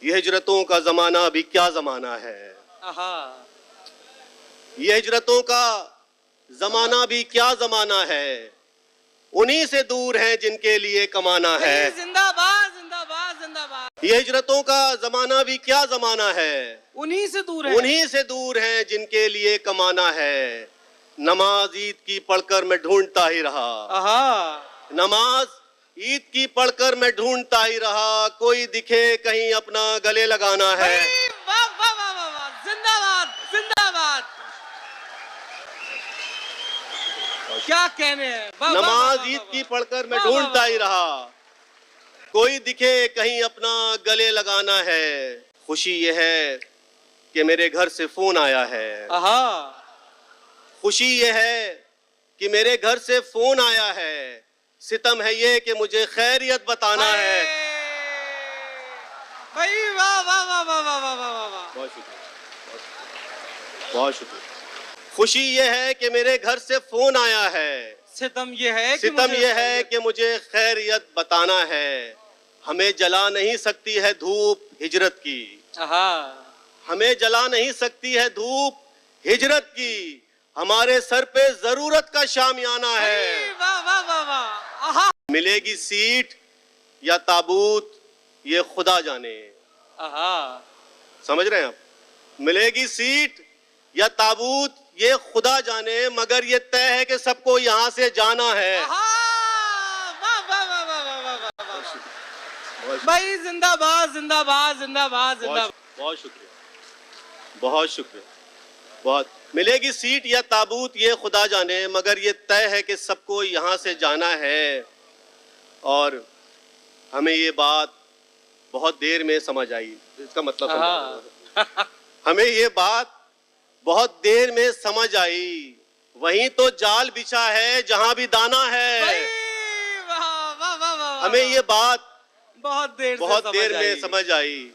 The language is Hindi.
ये हिजरतों का जमाना अभी क्या जमाना है। आहा, ये हिजरतों का जमाना भी क्या जमाना है। उन्हीं से दूर हैं जिनके लिए कमाना है। जिंदाबाद जिंदाबाद जिंदाबाद। ये हिजरतों का जमाना भी क्या जमाना है। उन्हीं से दूर है। उन्हीं से दूर हैं जिनके लिए कमाना है। नमाज ईद की पढ़कर मैं ढूंढता ही रहा। आहा, नमाज ईद की पढ़कर मैं ढूंढता ही रहा। कोई दिखे कहीं अपना गले लगाना है। भाई, वाह वाह वाह वाह वाह, जिंदाबाद जिंदाबाद। क्या कहने हैं। वाह, वाह, वाह, नमाज वाह, ईद वाह, की वाह। पढ़कर मैं वाह, वाह, ढूंढता वाह, ही रहा। कोई दिखे कहीं अपना गले लगाना है। खुशी ये है कि मेरे घर से फोन आया है। आहा, खुशी ये है कि मेरे घर से फोन आया है। सितम है ये कि मुझे खैरियत बताना है। भाई वाह वाह वाह वाह वाह वाह वाह वाह वाह। बहुत शुक्रिया, बहुत शुक्रिया। खुशी ये है कि मेरे घर से फोन आया है। सितम ये है कि सितम मुझे ये है कि मुझे खैरियत बताना है। हमें जला नहीं सकती है धूप हिजरत की। आहा, हमें जला नहीं सकती है धूप हिजरत की। हमारे सर पे जरूरत का शामियाना है। भाई, वाह वाह वाह वाह। आहा, मिलेगी सीट या ताबूत ये खुदा जाने। आहा, समझ रहे हैं आप। मिलेगी सीट या ताबूत ये खुदा जाने, मगर ये तय है कि सबको यहाँ से जाना है। आहा, वाह वाह वाह वाह वाह वाह वाह वाह। भाई जिंदाबाद जिंदाबाद जिंदाबाद जिंदाबाद। बहुत शुक्रिया, बहुत शुक्रिया, बहुत। मिलेगी सीट या ताबूत ये खुदा जाने, मगर ये तय है कि सबको यहाँ से जाना है। और हमें ये बात बहुत देर में समझ आई। इसका मतलब समझ। हमें ये बात बहुत देर में समझ आई। वहीं तो जाल बिछा है जहां भी दाना है। भाई, वाह वाह वाह वाह वाह। हमें ये बात बहुत देर बहुत देर में समझ आई।